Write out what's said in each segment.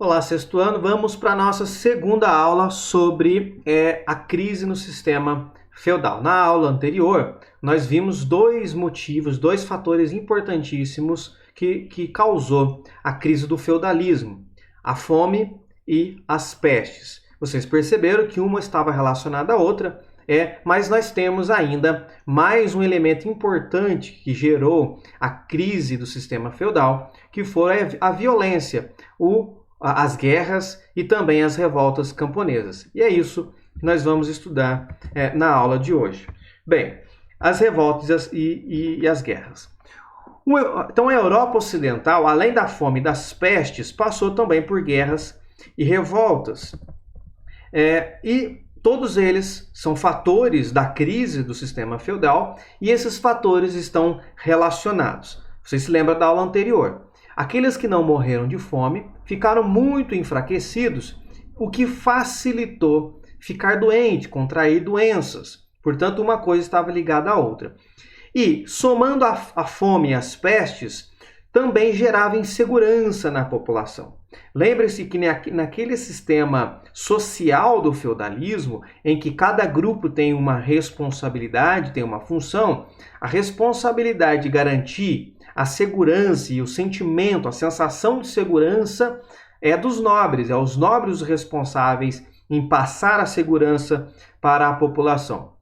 Olá, sexto ano. Vamos para a nossa segunda aula sobre a crise no sistema feudal. Na aula anterior, nós vimos dois motivos, dois fatores importantíssimos que causou a crise do feudalismo: a fome e as pestes. Vocês perceberam que uma estava relacionada à outra, mas nós temos ainda mais um elemento importante que gerou a crise do sistema feudal, que foi a violência, as guerras e também as revoltas camponesas. E é isso que nós vamos estudar na aula de hoje. Bem, as revoltas e as guerras. Então a Europa Ocidental, além da fome e das pestes, passou também por guerras e revoltas. E todos eles são fatores da crise do sistema feudal e esses fatores estão relacionados. Você se lembra da aula anterior? Aqueles que não morreram de fome ficaram muito enfraquecidos, o que facilitou ficar doente, contrair doenças. Portanto, uma coisa estava ligada à outra. E, somando a fome e as pestes, também gerava insegurança na população. Lembre-se que naquele sistema social do feudalismo, em que cada grupo tem uma responsabilidade, tem uma função, a responsabilidade de garantir a segurança e o sentimento, a sensação de segurança é dos nobres, os nobres os responsáveis em passar a segurança para a população.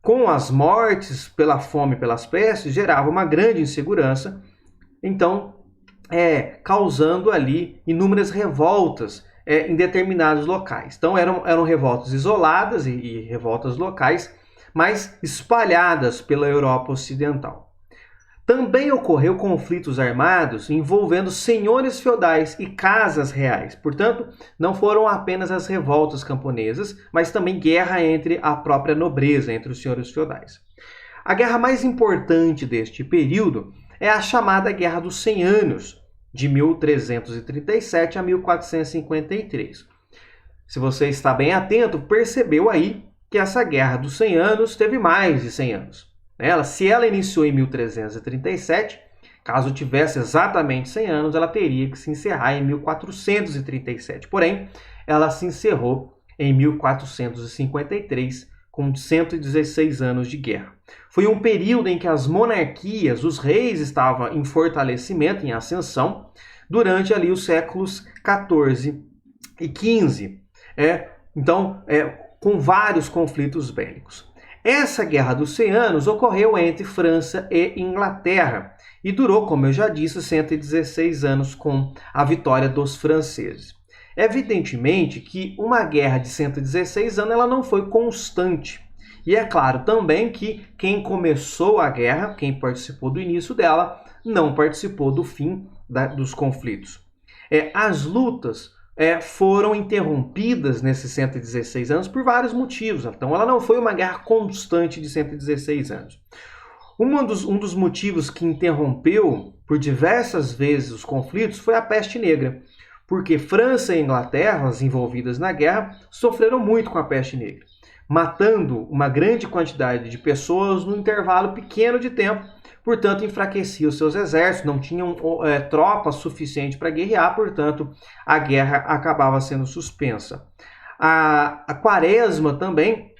Com as mortes pela fome e pelas pestes, gerava uma grande insegurança, então causando ali inúmeras revoltas em determinados locais. Então eram revoltas isoladas e revoltas locais, mas espalhadas pela Europa Ocidental. Também ocorreu conflitos armados envolvendo senhores feudais e casas reais. Portanto, não foram apenas as revoltas camponesas, mas também guerra entre a própria nobreza, entre os senhores feudais. A guerra mais importante deste período é a chamada Guerra dos 100 Anos, de 1337 a 1453. Se você está bem atento, percebeu aí que essa Guerra dos 100 Anos teve mais de 100 anos. Se ela iniciou em 1337, caso tivesse exatamente 100 anos, ela teria que se encerrar em 1437. Porém, ela se encerrou em 1453, com 116 anos de guerra. Foi um período em que as monarquias, os reis estavam em fortalecimento, em ascensão, durante ali os séculos 14 e 15. Então, com vários conflitos bélicos. Essa Guerra dos 100 Anos ocorreu entre França e Inglaterra e durou, como eu já disse, 116 anos com a vitória dos franceses. Evidentemente que uma guerra de 116 anos ela não foi constante. E é claro também que quem começou a guerra, quem participou do início dela, não participou do fim dos conflitos. As lutas foram interrompidas nesses 116 anos por vários motivos. Então ela não foi uma guerra constante de 116 anos. Um dos motivos que interrompeu por diversas vezes os conflitos foi a peste negra. Porque França e Inglaterra, as envolvidas na guerra, sofreram muito com a peste negra, matando uma grande quantidade de pessoas num intervalo pequeno de tempo, portanto enfraquecia os seus exércitos, não tinham tropa suficiente para guerrear, portanto a guerra acabava sendo suspensa. A quaresma também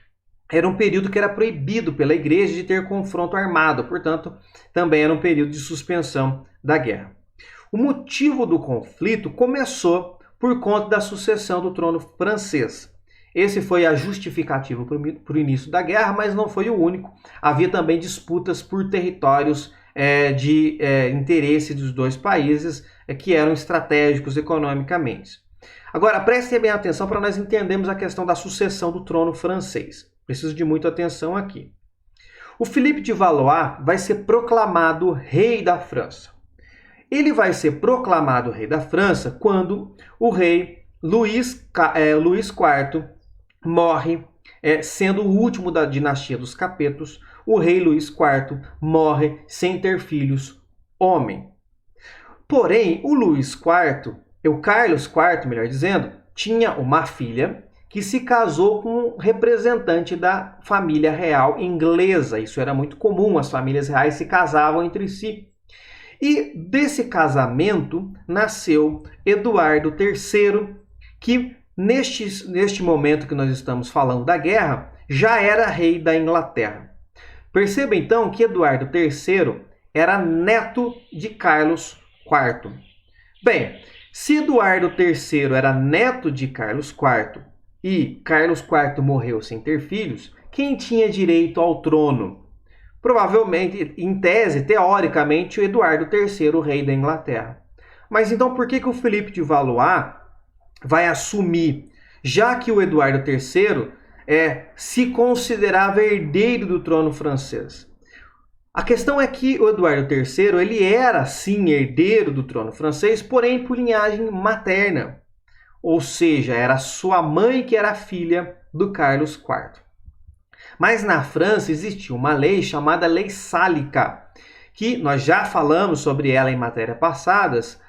era um período que era proibido pela igreja de ter confronto armado, portanto também era um período de suspensão da guerra. O motivo do conflito começou por conta da sucessão do trono francês. Esse foi a justificativa para o início da guerra, mas não foi o único. Havia também disputas por territórios de interesse dos dois países que eram estratégicos economicamente. Agora, prestem bem atenção para nós entendermos a questão da sucessão do trono francês. Preciso de muita atenção aqui. O Filipe de Valois vai ser proclamado rei da França. Ele vai ser proclamado rei da França quando o rei Luís IV morre, sendo o último da dinastia dos Capetos. O rei Luís IV morre sem ter filhos, homem. Porém, o Luís IV, o Carlos IV, melhor dizendo, tinha uma filha que se casou com um representante da família real inglesa. Isso era muito comum, as famílias reais se casavam entre si. E desse casamento nasceu Eduardo III, que neste momento que nós estamos falando da guerra, já era rei da Inglaterra. Perceba então que Eduardo III era neto de Carlos IV. Bem, se Eduardo III era neto de Carlos IV e Carlos IV morreu sem ter filhos, quem tinha direito ao trono? Provavelmente, em tese, teoricamente, o Eduardo III, o rei da Inglaterra. Mas então por que o Felipe de Valois vai assumir, já que o Eduardo III se considerava herdeiro do trono francês? A questão é que o Eduardo III ele era, sim, herdeiro do trono francês, porém por linhagem materna. Ou seja, era sua mãe que era filha do Carlos IV. Mas na França existia uma lei chamada Lei Sálica, que nós já falamos sobre ela em matérias passadas,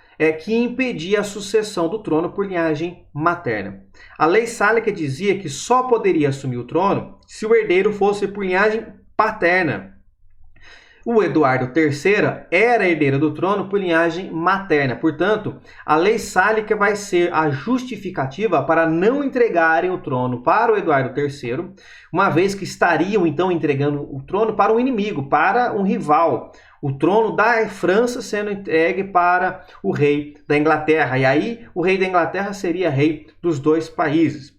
que impedia a sucessão do trono por linhagem materna. A Lei Sálica dizia que só poderia assumir o trono se o herdeiro fosse por linhagem paterna. O Eduardo III era herdeiro do trono por linhagem materna. Portanto, a Lei Sálica vai ser a justificativa para não entregarem o trono para o Eduardo III, uma vez que estariam então entregando o trono para um inimigo, para um rival. O trono da França sendo entregue para o rei da Inglaterra. E aí o rei da Inglaterra seria rei dos dois países.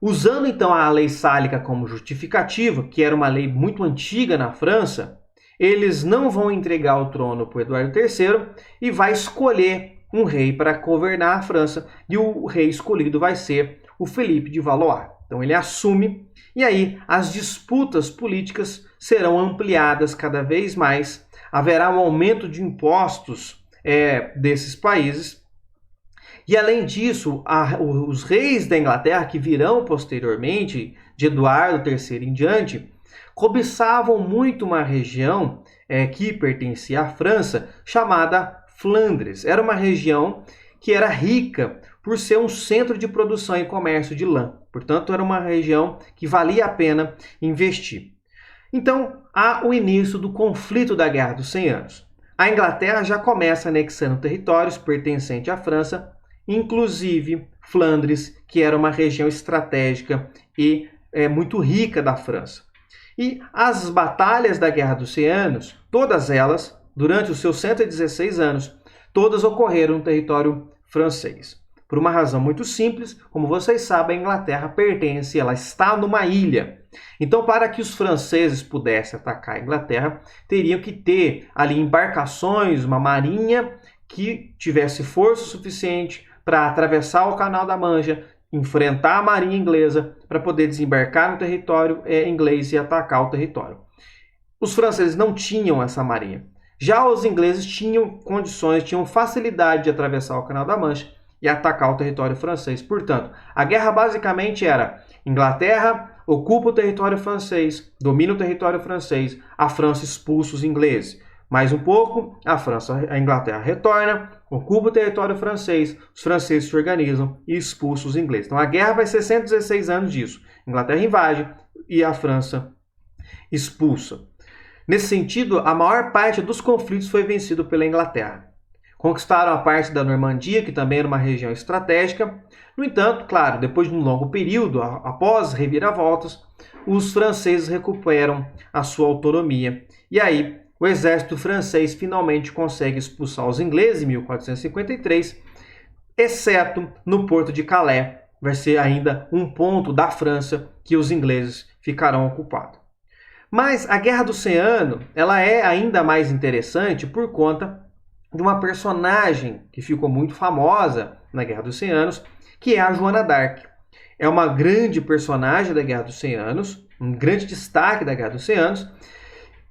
Usando então a Lei Sálica como justificativa, que era uma lei muito antiga na França, eles não vão entregar o trono para o Eduardo III e vai escolher um rei para governar a França, e o rei escolhido vai ser o Felipe de Valois. Então ele assume, e aí as disputas políticas serão ampliadas cada vez mais, haverá um aumento de impostos desses países, e além disso, os reis da Inglaterra que virão posteriormente, de Eduardo III em diante, cobiçavam muito uma região que pertencia à França, chamada Flandres. Era uma região que era rica por ser um centro de produção e comércio de lã. Portanto, era uma região que valia a pena investir. Então, há o início do conflito da Guerra dos 100 Anos. A Inglaterra já começa anexando territórios pertencentes à França, inclusive Flandres, que era uma região estratégica e muito rica da França. E as batalhas da Guerra dos 100 Anos, todas elas, durante os seus 116 anos, todas ocorreram no território francês. Por uma razão muito simples, como vocês sabem, a Inglaterra pertence, ela está numa ilha. Então, para que os franceses pudessem atacar a Inglaterra, teriam que ter ali embarcações, uma marinha que tivesse força suficiente para atravessar o Canal da Mancha, enfrentar a marinha inglesa para poder desembarcar no território inglês e atacar o território. Os franceses não tinham essa marinha. Já os ingleses tinham condições, tinham facilidade de atravessar o Canal da Mancha e atacar o território francês. Portanto, a guerra basicamente era Inglaterra ocupa o território francês, domina o território francês, a França expulsa os ingleses. Mais um pouco, a Inglaterra retorna, ocupa o território francês, os franceses se organizam e expulsam os ingleses. Então a guerra vai ser 116 anos disso. A Inglaterra invade e a França expulsa. Nesse sentido, a maior parte dos conflitos foi vencido pela Inglaterra. Conquistaram a parte da Normandia, que também era uma região estratégica. No entanto, claro, depois de um longo período, após reviravoltas, os franceses recuperam a sua autonomia. E aí, o exército francês finalmente consegue expulsar os ingleses em 1453, exceto no porto de Calais. Vai ser ainda um ponto da França que os ingleses ficarão ocupados. Mas a Guerra do 100 Anos, ela é ainda mais interessante por conta de uma personagem que ficou muito famosa na Guerra dos 100 Anos, que é a Joana d'Arc. É uma grande personagem da Guerra dos 100 Anos, um grande destaque da Guerra dos 100 Anos,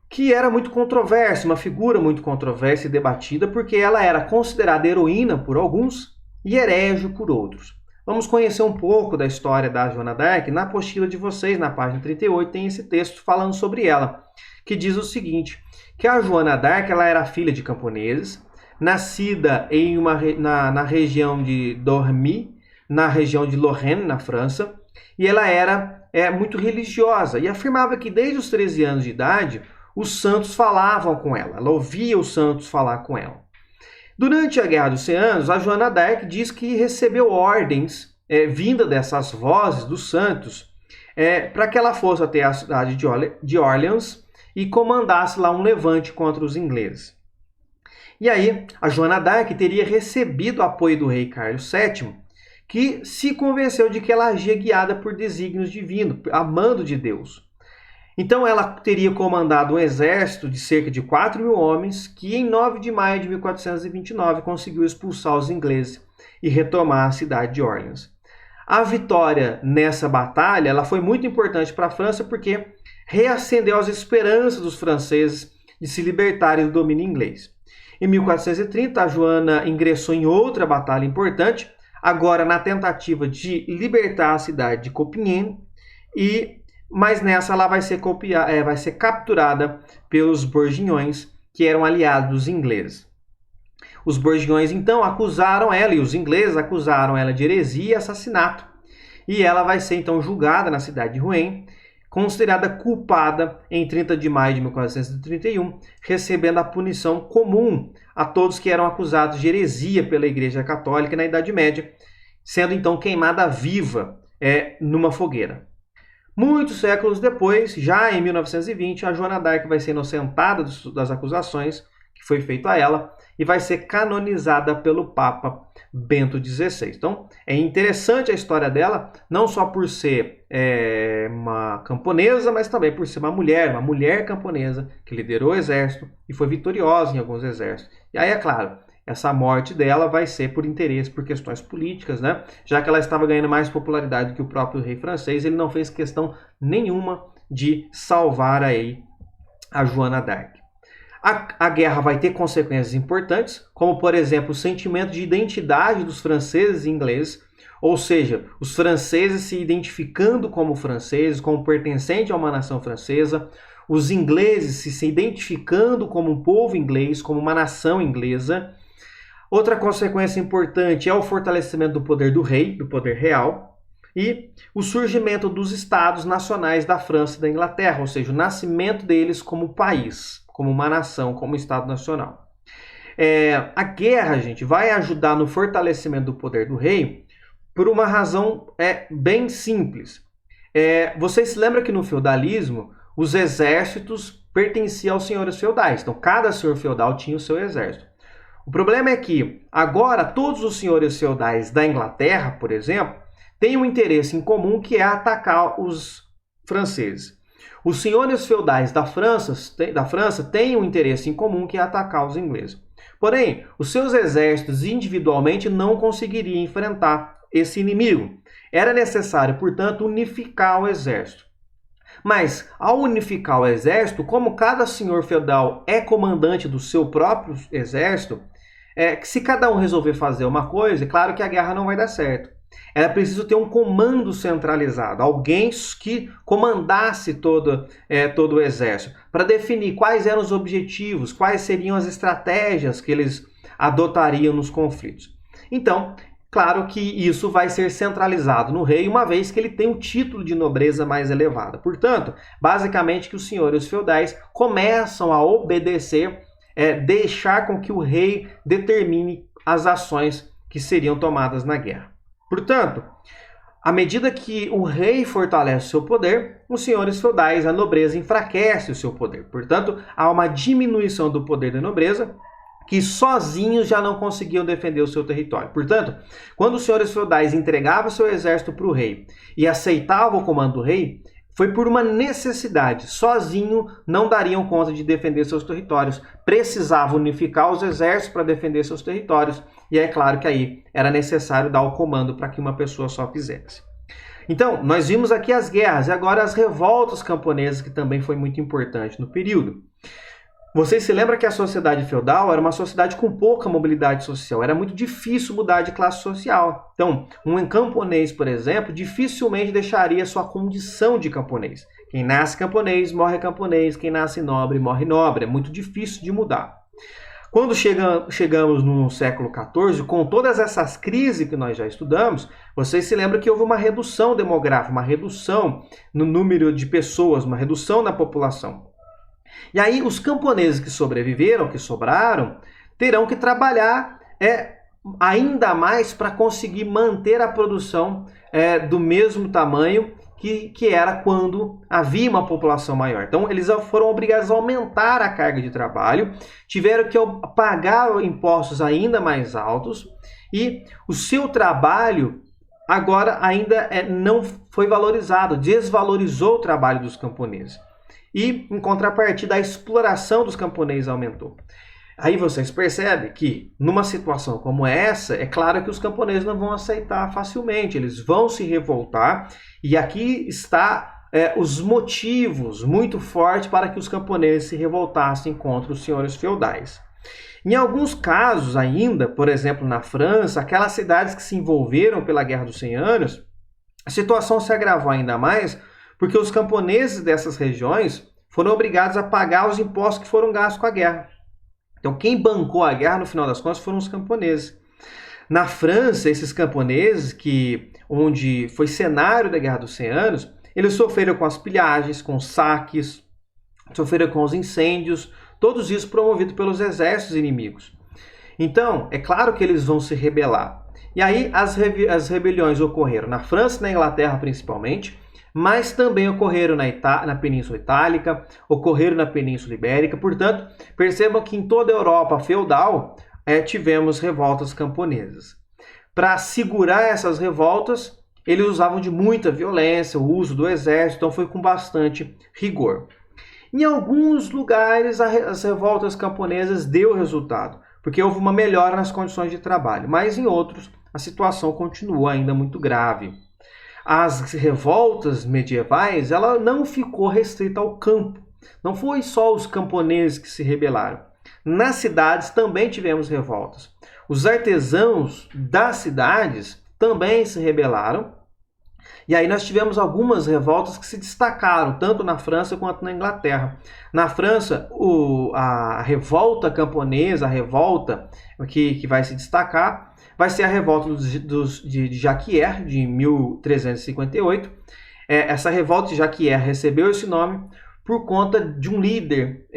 que era muito controversa, uma figura muito controversa e debatida, porque ela era considerada heroína por alguns e herege por outros. Vamos conhecer um pouco da história da Joana d'Arc na apostila de vocês, na página 38, tem esse texto falando sobre ela, que diz o seguinte, que a Joana d'Arc ela era filha de camponeses, nascida na região de Dormy, na região de Lorraine, na França, e ela era muito religiosa, e afirmava que desde os 13 anos de idade, os santos falavam com ela. Ela ouvia os santos falar com ela. Durante a Guerra dos 100 Anos, a Joana d'Arc diz que recebeu ordens vinda dessas vozes dos santos para que ela fosse até a cidade de Orleans e comandasse lá um levante contra os ingleses. E aí, a Joana d'Arc teria recebido o apoio do rei Carlos VII, que se convenceu de que ela agia guiada por desígnios divinos, amando de Deus. Então ela teria comandado um exército de cerca de 4.000 homens que em 9 de maio de 1429 conseguiu expulsar os ingleses e retomar a cidade de Orleans. A vitória nessa batalha ela foi muito importante para a França porque reacendeu as esperanças dos franceses de se libertarem do domínio inglês. Em 1430, a Joana ingressou em outra batalha importante, agora na tentativa de libertar a cidade de Compiègne, mas nessa ela vai ser capturada pelos bourguignons, que eram aliados dos ingleses. Os bourguignons então acusaram ela, e os ingleses acusaram ela de heresia e assassinato. E ela vai ser então julgada na cidade de Rouen, considerada culpada em 30 de maio de 1431, recebendo a punição comum a todos que eram acusados de heresia pela Igreja Católica na Idade Média, sendo então queimada viva numa fogueira. Muitos séculos depois, já em 1920, a Joana d'Arc vai ser inocentada das acusações que foi feito a ela e vai ser canonizada pelo Papa Bento XVI. Então, é interessante a história dela, não só por ser uma camponesa, mas também por ser uma mulher camponesa que liderou o exército e foi vitoriosa em alguns exércitos. E aí, é claro, essa morte dela vai ser por interesse, por questões políticas, né? Já que ela estava ganhando mais popularidade do que o próprio rei francês, ele não fez questão nenhuma de salvar aí a Joana d'Arc. A guerra vai ter consequências importantes, como, por exemplo, o sentimento de identidade dos franceses e ingleses, ou seja, os franceses se identificando como franceses, como pertencente a uma nação francesa, os ingleses se identificando como um povo inglês, como uma nação inglesa. Outra consequência importante é o fortalecimento do poder do rei, do poder real, e o surgimento dos estados nacionais da França e da Inglaterra, ou seja, o nascimento deles como país, como uma nação, como Estado nacional. A guerra, gente, vai ajudar no fortalecimento do poder do rei por uma razão bem simples. Vocês se lembram que no feudalismo os exércitos pertenciam aos senhores feudais, então cada senhor feudal tinha o seu exército. O problema é que agora todos os senhores feudais da Inglaterra, por exemplo, têm um interesse em comum que é atacar os franceses. Os senhores feudais da França têm um interesse em comum que é atacar os ingleses. Porém, os seus exércitos individualmente não conseguiriam enfrentar esse inimigo. Era necessário, portanto, unificar o exército. Mas, ao unificar o exército, como cada senhor feudal é comandante do seu próprio exército, se cada um resolver fazer uma coisa, é claro que a guerra não vai dar certo. Era preciso ter um comando centralizado, alguém que comandasse todo o exército, para definir quais eram os objetivos, quais seriam as estratégias que eles adotariam nos conflitos. Então, claro que isso vai ser centralizado no rei, uma vez que ele tem um título de nobreza mais elevado. Portanto, basicamente que os senhores feudais começam a obedecer, deixar com que o rei determine as ações que seriam tomadas na guerra. Portanto, à medida que o rei fortalece o seu poder, os senhores feudais, a nobreza enfraquece o seu poder. Portanto, há uma diminuição do poder da nobreza, que sozinhos já não conseguiam defender o seu território. Portanto, quando os senhores feudais entregavam seu exército para o rei e aceitavam o comando do rei, foi por uma necessidade. Sozinho não dariam conta de defender seus territórios. Precisavam unificar os exércitos para defender seus territórios. E é claro que aí era necessário dar o comando para que uma pessoa só fizesse. Então, nós vimos aqui as guerras e agora as revoltas camponesas, que também foi muito importante no período. Vocês se lembram que a sociedade feudal era uma sociedade com pouca mobilidade social, era muito difícil mudar de classe social. Então, um camponês, por exemplo, dificilmente deixaria sua condição de camponês. Quem nasce camponês, morre camponês, quem nasce nobre, morre nobre. É muito difícil de mudar. Quando chegamos no século XIV, com todas essas crises que nós já estudamos, vocês se lembram que houve uma redução demográfica, uma redução no número de pessoas, uma redução na população. E aí os camponeses que sobreviveram, que sobraram, terão que trabalhar ainda mais para conseguir manter a produção do mesmo tamanho que era quando havia uma população maior. Então, eles foram obrigados a aumentar a carga de trabalho, tiveram que pagar impostos ainda mais altos e o seu trabalho agora ainda não foi valorizado, desvalorizou o trabalho dos camponeses. E, em contrapartida, a exploração dos camponeses aumentou. Aí vocês percebem que, numa situação como essa, é claro que os camponeses não vão aceitar facilmente, eles vão se revoltar, e aqui está os motivos muito fortes para que os camponeses se revoltassem contra os senhores feudais. Em alguns casos ainda, por exemplo na França, aquelas cidades que se envolveram pela Guerra dos 100 Anos, a situação se agravou ainda mais porque os camponeses dessas regiões foram obrigados a pagar os impostos que foram gastos com a guerra. Então, quem bancou a guerra, no final das contas, foram os camponeses. Na França, esses camponeses, onde foi cenário da Guerra dos 100 Anos, eles sofreram com as pilhagens, com os saques, sofreram com os incêndios, todos isso promovido pelos exércitos inimigos. Então, é claro que eles vão se rebelar. E aí, as rebeliões ocorreram na França e na Inglaterra, principalmente, mas também ocorreram na Península Itálica, ocorreram na Península Ibérica. Portanto, percebam que em toda a Europa feudal tivemos revoltas camponesas. Para segurar essas revoltas, eles usavam de muita violência, o uso do exército, então foi com bastante rigor. Em alguns lugares, as revoltas camponesas deu resultado, porque houve uma melhora nas condições de trabalho, mas em outros, a situação continua ainda muito grave. As revoltas medievais, ela não ficou restrita ao campo. Não foi só os camponeses que se rebelaram. Nas cidades também tivemos revoltas. Os artesãos das cidades também se rebelaram. E aí nós tivemos algumas revoltas que se destacaram, tanto na França quanto na Inglaterra. Na França, a revolta camponesa, a revolta que vai se destacar, vai ser a revolta de Jacquier, de 1358. Essa revolta de Jacquier recebeu esse nome por conta de um líder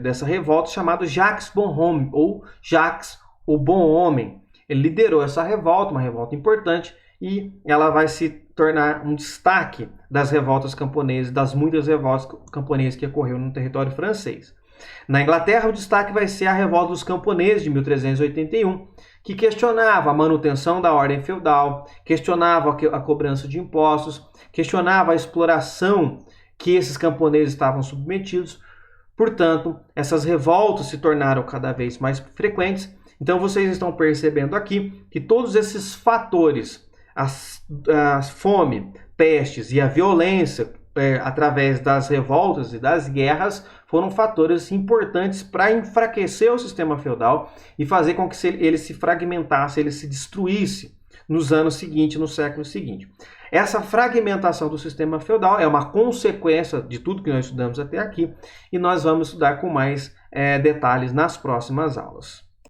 dessa revolta chamado Jacques Bonhomme, ou Jacques o Bom Homem. Ele liderou essa revolta, uma revolta importante, e ela vai se tornar um destaque das revoltas camponesas, das muitas revoltas camponesas que ocorreram no território francês. Na Inglaterra, o destaque vai ser a revolta dos camponeses de 1381, que questionava a manutenção da ordem feudal, questionava a cobrança de impostos, questionava a exploração que esses camponeses estavam submetidos. Portanto, essas revoltas se tornaram cada vez mais frequentes. Então, vocês estão percebendo aqui que todos esses fatores, a fome, pestes e a violência através das revoltas e das guerras foram fatores importantes para enfraquecer o sistema feudal e fazer com que ele se fragmentasse, ele se destruísse nos anos seguintes, no século seguinte. Essa fragmentação do sistema feudal é uma consequência de tudo que nós estudamos até aqui e nós vamos estudar com mais detalhes nas próximas aulas.